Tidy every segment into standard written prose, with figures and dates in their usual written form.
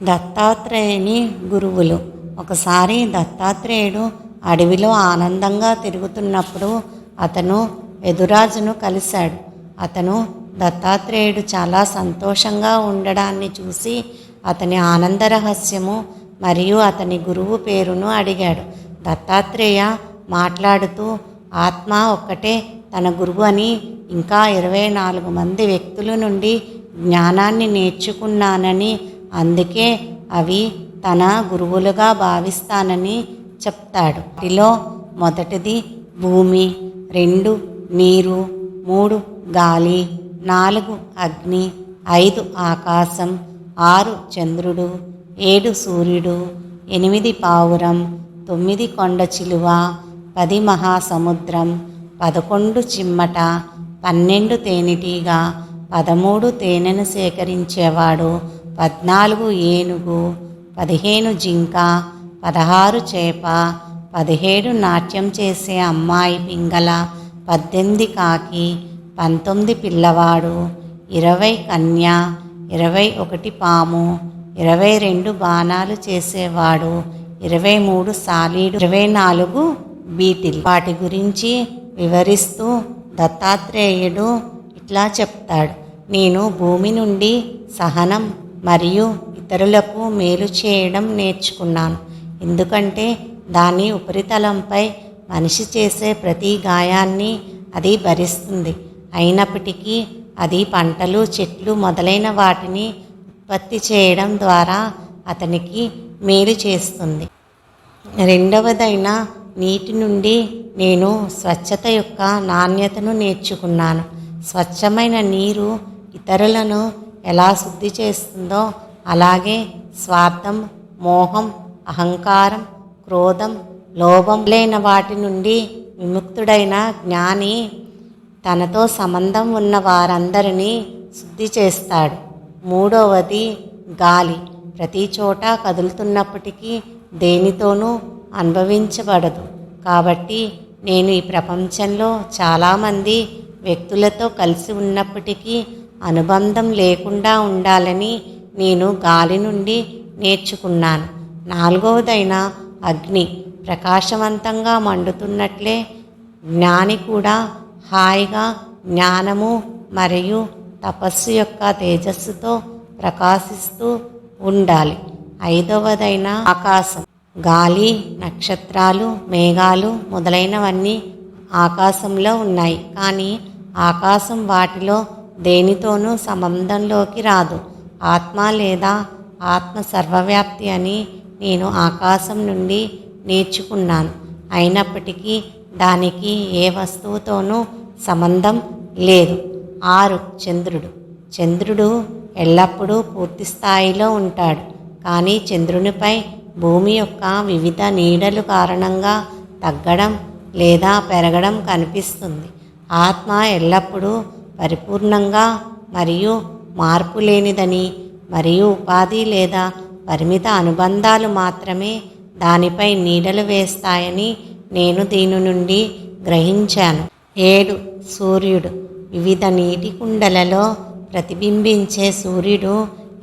దత్తాత్రేయుని గురువులు. ఒకసారి దత్తాత్రేయుడు అడవిలో ఆనందంగా తిరుగుతున్నప్పుడు అతను యదురాజును కలిశాడు. అతను దత్తాత్రేయుడు చాలా సంతోషంగా ఉండడాన్ని చూసి అతని ఆనంద రహస్యము మరియు అతని గురువు పేరును అడిగాడు. దత్తాత్రేయ మాట్లాడుతూ ఆత్మ ఒక్కటే తన గురువు అని, ఇంకా 24 మంది వ్యక్తుల నుండి జ్ఞానాన్ని నేర్చుకున్నానని, అందుకే అవి తన గురువులుగా భావిస్తానని చెప్తాడు. వాటిలో మొదటిది భూమి, 2 నీరు, 3 గాలి, 4 అగ్ని, 5 ఆకాశం, 6 చంద్రుడు, 7 సూర్యుడు, 8 పావురం, 9 కొండ చిలువ, 10 మహాసముద్రం, 11 చిమ్మట, 12 తేనెటీగ, 13 తేనెను సేకరించేవాడు, 14 ఏనుగు, 15 జింక, 16 చేప, 17 నాట్యం చేసే అమ్మాయి పింగళ, 18 కాకి, 19 పిల్లవాడు, 20 కన్య, 21 పాము, 22 బాణాలు చేసేవాడు, 23 సాలీడు, 24 బీటిల్. వాటి గురించి వివరిస్తూ దత్తాత్రేయుడు ఇట్లా చెప్తాడు. నేను భూమి నుండి సహనం మరియు ఇతరులకు మేలు చేయడం నేర్చుకున్నాను. ఎందుకంటే దాని ఉపరితలంపై మనిషి చేసే ప్రతి గాయాన్ని అది భరిస్తుంది. అయినప్పటికీ అది పంటలు, చెట్లు మొదలైన వాటిని ఉత్పత్తి చేయడం ద్వారా అతనికి మేలు చేస్తుంది. రెండవదైన నీటి నుండి నేను స్వచ్ఛత యొక్క నాణ్యతను నేర్చుకున్నాను. స్వచ్ఛమైన నీరు ఇతరులను ఎలా శుద్ధి చేస్తుందో, అలాగే స్వార్థం, మోహం, అహంకారం, క్రోధం, లోభం లేని వాటి నుండి విముక్తుడైన జ్ఞాని తనతో సంబంధం ఉన్న వారందరినీ శుద్ధి చేస్తాడు. మూడవది గాలి. ప్రతి చోట కదులుతున్నప్పటికీ దేనితోనూ అనుభవించబడదు. కాబట్టి నేను ఈ ప్రపంచంలో చాలామంది వ్యక్తులతో కలిసి ఉన్నప్పటికీ అనుబంధం లేకుండా ఉండాలని నేను గాలి నుండి నేర్చుకున్నాను. నాలుగవదైన అగ్ని. ప్రకాశవంతంగా మండుతున్నట్లే జ్ఞాని కూడా హాయిగా జ్ఞానము మరియు తపస్సు యొక్క తేజస్సుతో ప్రకాశిస్తూ ఉండాలి. ఐదవదైన ఆకాశం. గాలి, నక్షత్రాలు, మేఘాలు మొదలైనవన్నీ ఆకాశంలో ఉన్నాయి. కానీ ఆకాశం వాటిలో దేనితోనూ సంబంధంలోకి రాదు. ఆత్మ లేదా ఆత్మ సర్వవ్యాప్తి అని నేను ఆకాశం నుండి నేర్చుకున్నాను. అయినప్పటికీ దానికి ఏ వస్తువుతోనూ సంబంధం లేదు. 6 చంద్రుడు. చంద్రుడు ఎల్లప్పుడూ పూర్తి స్థాయిలో ఉంటాడు. కానీ చంద్రునిపై భూమి యొక్క వివిధ నీడలు కారణంగా తగ్గడం లేదా పెరగడం కనిపిస్తుంది. ఆత్మ ఎల్లప్పుడూ పరిపూర్ణంగా మరియు మార్పు లేనిదని, మరియు ఉపాధి లేదా పరిమిత అనుబంధాలు మాత్రమే దానిపై నీడలు వేస్తాయని నేను దీని నుండి గ్రహించాను. 7 సూర్యుడు. వివిధ నీటి కుండలలో ప్రతిబింబించే సూర్యుడు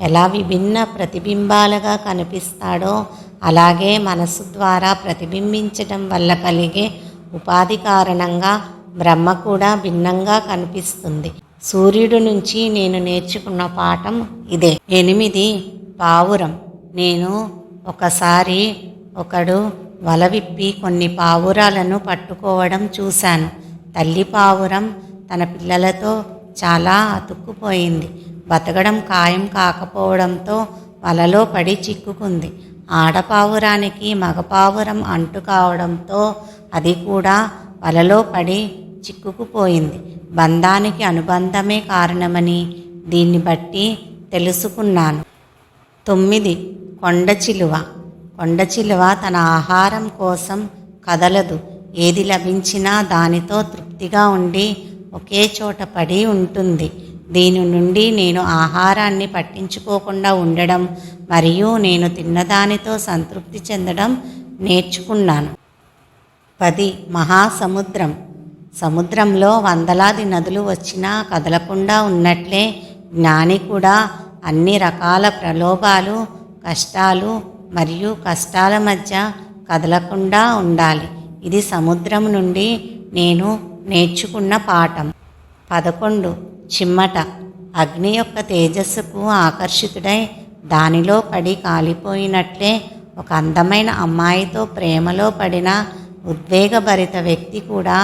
ఎలా విభిన్న ప్రతిబింబాలుగా కనిపిస్తాడో, అలాగే మనసు ద్వారా ప్రతిబింబించడం వల్ల కలిగే ఉపాధి కారణంగా బ్రహ్మ కూడా భిన్నంగా కనిపిస్తుంది. సూర్యుడు నుంచి నేను నేర్చుకున్న పాఠం ఇదే. 8 పావురం. నేను ఒకసారి ఒకడు వల విప్పి కొన్ని పావురాలను పట్టుకోవడం చూశాను. తల్లి పావురం తన పిల్లలతో చాలా అతుక్కుపోయింది. బతకడం ఖాయం కాకపోవడంతో వలలో పడి చిక్కుకుంది. ఆడపావురానికి మగపావురం అంటు కావడంతో అది కూడా వలలో పడి చిక్కుకుపోయింది. బంధానికి అనుబంధమే కారణమని దీన్ని బట్టి తెలుసుకున్నాను. 9 కొండ చిలువ. కొండ చిలువ తన ఆహారం కోసం కదలదు. ఏది లభించినా దానితో తృప్తిగా ఉండి ఒకే చోట పడి ఉంటుంది. దీని నుండి నేను ఆహారాన్ని పట్టించుకోకుండా ఉండడం మరియు నేను తిన్నదానితో సంతృప్తి చెందడం నేర్చుకున్నాను. 10 మహాసముద్రం. సముద్రంలో వందలాది నదులు వచ్చినా కదలకుండా ఉన్నట్లే జ్ఞాని కూడా అన్ని రకాల ప్రలోభాలు కష్టాలు మరియు కష్టాల మధ్య కదలకుండా ఉండాలి. ఇది సముద్రం నుండి నేను నేర్చుకున్న పాఠం. 11. చిమ్మట. అగ్ని యొక్క తేజస్సుకు ఆకర్షితుడై దానిలో పడి కాలిపోయినట్లే ఒక అందమైన అమ్మాయితో ప్రేమలో పడిన ఉద్వేగభరిత వ్యక్తి కూడా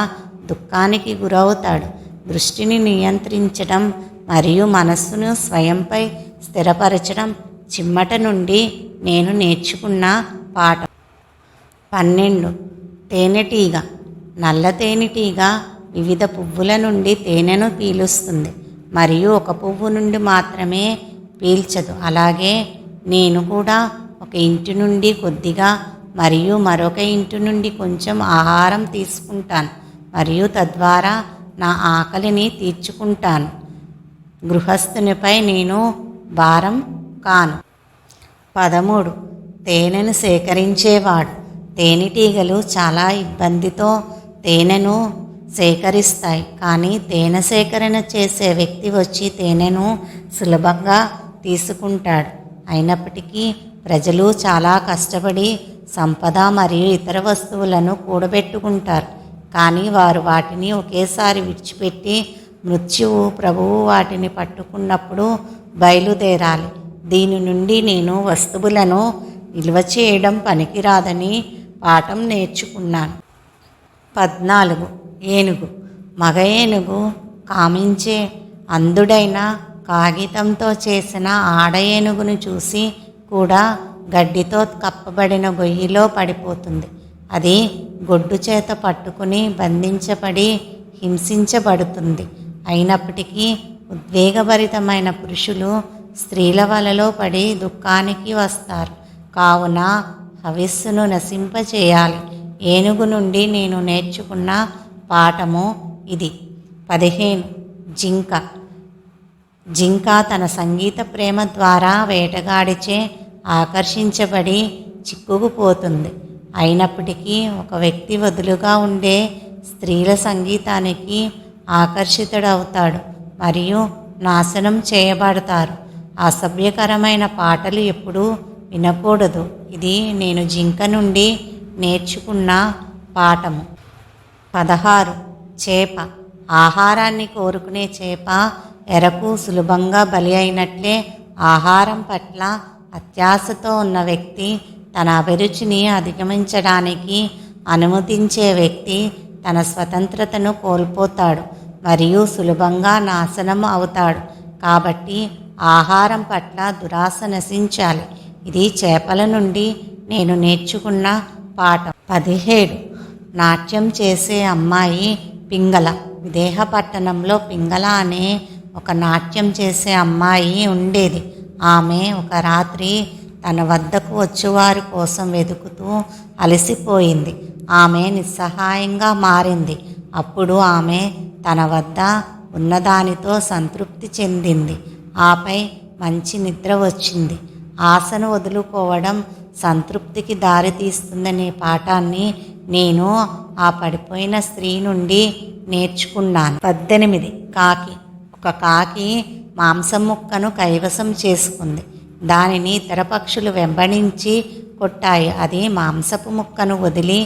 దుఃఖానికి గురవుతాడు. దృష్టిని నియంత్రించడం మరియు మనస్సును స్వయంపై స్థిరపరచడం చిమ్మట నుండి నేను నేర్చుకున్న పాఠం. 12. తేనెటీగ. నల్ల తేనెటీగ వివిధ పువ్వుల నుండి తేనెను పీలుస్తుంది మరియు ఒక పువ్వు నుండి మాత్రమే పీల్చదు. అలాగే నేను కూడా ఒక ఇంటి నుండి కొద్దిగా మరియు మరొక ఇంటి నుండి కొంచెం ఆహారం తీసుకుంటాను మరియు తద్వారా నా ఆకలిని తీర్చుకుంటాను. గృహస్థునిపై నేను భారం కాను. 13. తేనెను సేకరించేవాడు. తేనెటీగలు చాలా ఇబ్బందితో తేనెను సేకరిస్తాయి, కానీ తేనె సేకరణ చేసే వ్యక్తి వచ్చి తేనెను సులభంగా తీసుకుంటాడు. అయినప్పటికీ ప్రజలు చాలా కష్టపడి సంపద మరియు ఇతర వస్తువులను కూడబెట్టుకుంటారు, కానీ వారు వాటిని ఒకేసారి విడిచిపెట్టి మృత్యువు ప్రభువు వాటిని పట్టుకున్నప్పుడు బయలుదేరాలి. దీని నుండి నేను వస్తువులను నిల్వ చేయడం పనికిరాదని పాఠం నేర్చుకున్నాను. 14. ఏనుగు. మగ ఏనుగు కామించే అందుడైన కాగితంతో చేసిన ఆడ ఏనుగును చూసి కూడా గడ్డితో కప్పబడిన గొయ్యిలో పడిపోతుంది. అది గొడ్డు చేత పట్టుకుని బంధించబడి హింసించబడుతుంది. అయినప్పటికీ ఉద్వేగభరితమైన పురుషులు స్త్రీల వలలో పడి దుఃఖానికి వస్తారు. కావున హవిస్సును నశింపచేయాలి. ఏనుగు నుండి నేను నేర్చుకున్న పాఠము ఇది. 15. జింక. జింక తన సంగీత ప్రేమ ద్వారా వేటగాడిచే ఆకర్షించబడి చిక్కుకుపోతుంది. అయినప్పటికీ ఒక వ్యక్తి వదులుగా ఉండే స్త్రీల సంగీతానికి ఆకర్షితుడవుతాడు మరియు నాశనం చేయబడతారు. అసభ్యకరమైన పాటలు ఎప్పుడూ వినకూడదు. ఇది నేను జింక నుండి నేర్చుకున్న పాఠము. 16. చేప. ఆహారాన్ని కోరుకునే చేప ఎరకు సులభంగా బలి అయినట్లే ఆహారం పట్ల అత్యాశతో ఉన్న వ్యక్తి తన అభిరుచిని అధిగమించడానికి అనుమతించే వ్యక్తి తన స్వతంత్రతను కోల్పోతాడు మరియు సులభంగా నాశనం అవుతాడు. కాబట్టి ఆహారం పట్ల దురాశ నశించాలి. ఇది చేపల నుండి నేను నేర్చుకున్న పాఠం. 17. నాట్యం చేసే అమ్మాయి పింగళ. విదేహపట్టణంలో పింగళ అనే ఒక నాట్యం చేసే అమ్మాయి ఉండేది. ఆమె ఒక రాత్రి తన వద్దకు వచ్చేవారి కోసం వెతుకుతూ అలసిపోయింది. ఆమె నిస్సహాయంగా మారింది. అప్పుడు ఆమె తన వద్ద ఉన్నదానితో సంతృప్తి చెందింది. ఆపై మంచి నిద్ర వచ్చింది. ఆశను వదులుకోవడం సంతృప్తికి దారితీస్తుందనే పాఠాన్ని నేను ఆ పడిపోయిన స్త్రీ నుండి నేర్చుకున్నాను. 18. కాకి. ఒక కాకి మాంసం ముక్కను కైవసం చేసుకుంది. దానిని ఇతర పక్షులు వెంబడించి కొట్టాయి. అది మాంసపు ముక్కను వదిలి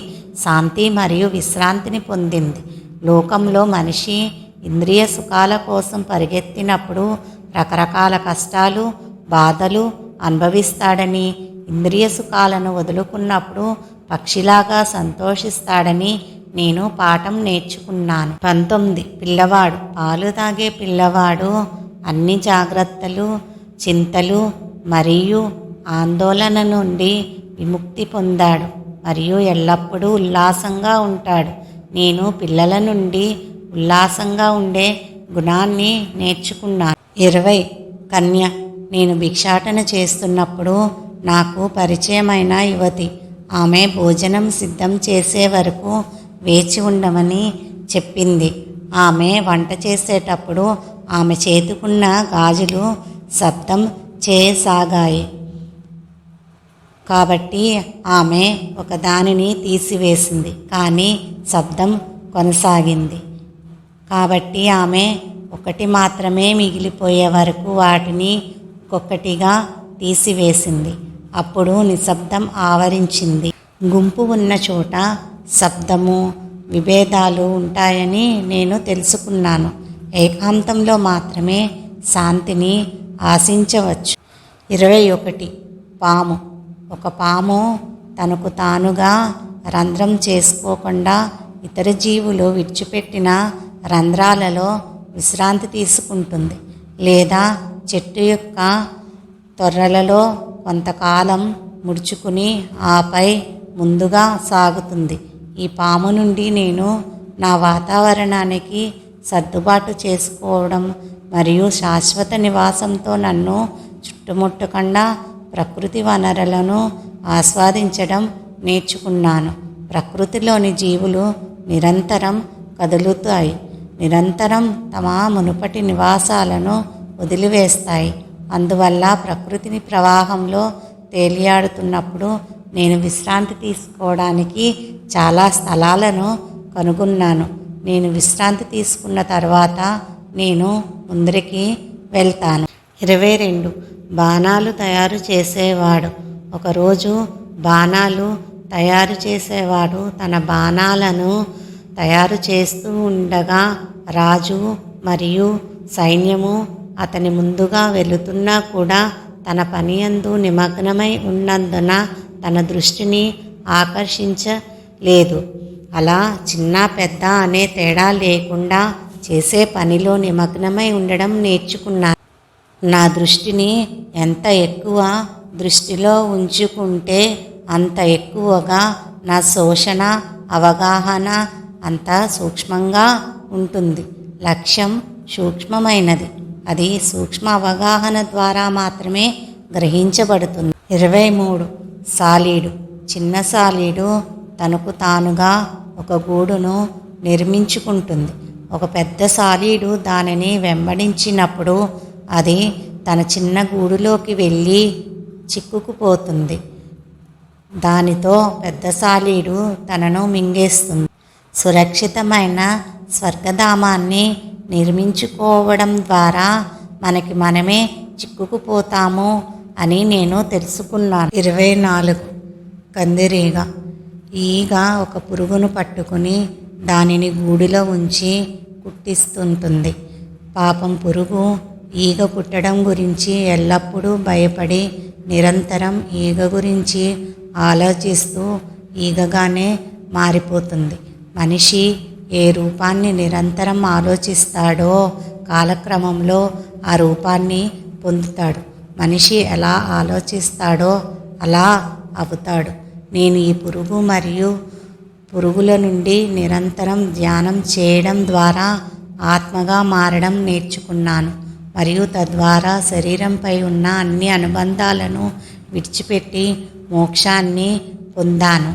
శాంతి మరియు విశ్రాంతిని పొందింది. లోకంలో మనిషి ఇంద్రియ సుఖాల కోసం పరిగెత్తినప్పుడు రకరకాల కష్టాలు, బాధలు అనుభవిస్తాడని, ఇంద్రియ సుఖాలను వదులుకున్నప్పుడు పక్షిలాగా సంతోషిస్తాడని నేను పాఠం నేర్చుకున్నాను. 19. పిల్లవాడు. పాలు తాగే పిల్లవాడు అన్ని జాగ్రత్తలు, చింతలు మరియు ఆందోళన నుండి విముక్తి పొందాడు మరియు ఎల్లప్పుడూ ఉల్లాసంగా ఉంటాడు. నేను పిల్లల నుండి ఉల్లాసంగా ఉండే గుణాన్ని నేర్చుకున్నాను. 20. కన్య. నేను భిక్షాటన చేస్తున్నప్పుడు నాకు పరిచయమైన యువతి. ఆమె భోజనం సిద్ధం చేసే వరకు వేచి ఉండమని చెప్పింది. ఆమె వంట చేసేటప్పుడు ఆమె చేతుకున్న గాజులు శబ్దం చేయసాగాయి. కాబట్టి ఆమె ఒకదానిని తీసివేసింది, కానీ శబ్దం కొనసాగింది. కాబట్టి ఆమె ఒకటి మాత్రమే మిగిలిపోయే వరకు వాటిని ఒక్కొక్కటిగా తీసివేసింది. అప్పుడు నిశ్శబ్దం ఆవరించింది. గుంపు ఉన్న చోట శబ్దము, విభేదాలు ఉంటాయని నేను తెలుసుకున్నాను. ఏకాంతంలో మాత్రమే శాంతిని ఆశించవచ్చు. 21. పాము. ఒక పాము తనకు తానుగా రంధ్రం చేసుకోకుండా ఇతర జీవులు విడిచిపెట్టిన రంధ్రాలలో విశ్రాంతి తీసుకుంటుంది, లేదా చెట్టు యొక్క తొర్రలలో కొంతకాలం ముడుచుకుని ఆపై ముందుగా సాగుతుంది. ఈ పాము నుండి నేను నా వాతావరణానికి సర్దుబాటు చేసుకోవడం మరియు శాశ్వత నివాసంతో నన్ను చుట్టుముట్టకుండా ప్రకృతి వనరులను ఆస్వాదించడం నేర్చుకున్నాను. ప్రకృతిలోని జీవులు నిరంతరం కదులుతాయి, నిరంతరం తమ మునుపటి నివాసాలను వదిలివేస్తాయి. అందువల్ల ప్రకృతిని ప్రవాహంలో తేలియాడుతున్నప్పుడు నేను విశ్రాంతి తీసుకోవడానికి చాలా స్థలాలను కనుగొన్నాను. నేను విశ్రాంతి తీసుకున్న తర్వాత నేను ముందరికి వెళ్తాను. 22. బాణాలు తయారు చేసేవాడు. ఒకరోజు బాణాలు తయారు చేసేవాడు తన బాణాలను తయారు చేస్తూ ఉండగా రాజు మరియు సైన్యము అతని ముందుగా వెళుతున్నా కూడా తన పని యందు నిమగ్నమై ఉన్నందున తన దృష్టిని ఆకర్షించలేదు. అలా చిన్న పెద్ద అనే తేడా లేకుండా చేసే పనిలో నిమగ్నమై ఉండడం నేర్చుకున్నాను. నా దృష్టిని ఎంత ఎక్కువ దృష్టిలో ఉంచుకుంటే అంత ఎక్కువగా నా శోషణ అవగాహన అంత సూక్ష్మంగా ఉంటుంది. లక్ష్యం సూక్ష్మమైనది, అది సూక్ష్మ అవగాహన ద్వారా మాత్రమే గ్రహించబడుతుంది. 23. సాలీడు. చిన్న సాలీడు తనకు తానుగా ఒక గూడును నిర్మించుకుంటుంది. ఒక పెద్ద సాలీడు దానిని వెంబడించినప్పుడు అది తన చిన్న గూడులోకి వెళ్ళి చిక్కుకుపోతుంది. దానితో పెద్ద సాలీడు తనను మింగేస్తుంది. సురక్షితమైన స్వర్గధామాన్ని నిర్మించుకోవడం ద్వారా మనకి మనమే చిక్కుకుపోతాము అని నేను తెలుసుకున్నాను. 24. కందిరీగ. ఈగ ఒక పురుగును పట్టుకుని దానిని గూడులో ఉంచి కుట్టిస్తుంటుంది. పాపం పురుగు ఈగ కుట్టడం గురించి ఎల్లప్పుడూ భయపడి నిరంతరం ఈగ గురించి ఆలోచిస్తూ ఈగగానే మారిపోతుంది. మనిషి ఏ రూపాన్ని నిరంతరం ఆలోచిస్తాడో కాలక్రమంలో ఆ రూపాన్ని పొందుతాడు. మనిషి ఎలా ఆలోచిస్తాడో అలా అవుతాడు. నేను ఈ పురుగు మరియు పురుగుల నుండి నిరంతరం ధ్యానం చేయడం ద్వారా ఆత్మగా మారడం నేర్చుకున్నాను మరియు తద్వారా శరీరంపై ఉన్న అన్ని అనుబంధాలను విడిచిపెట్టి మోక్షాన్ని పొందాను.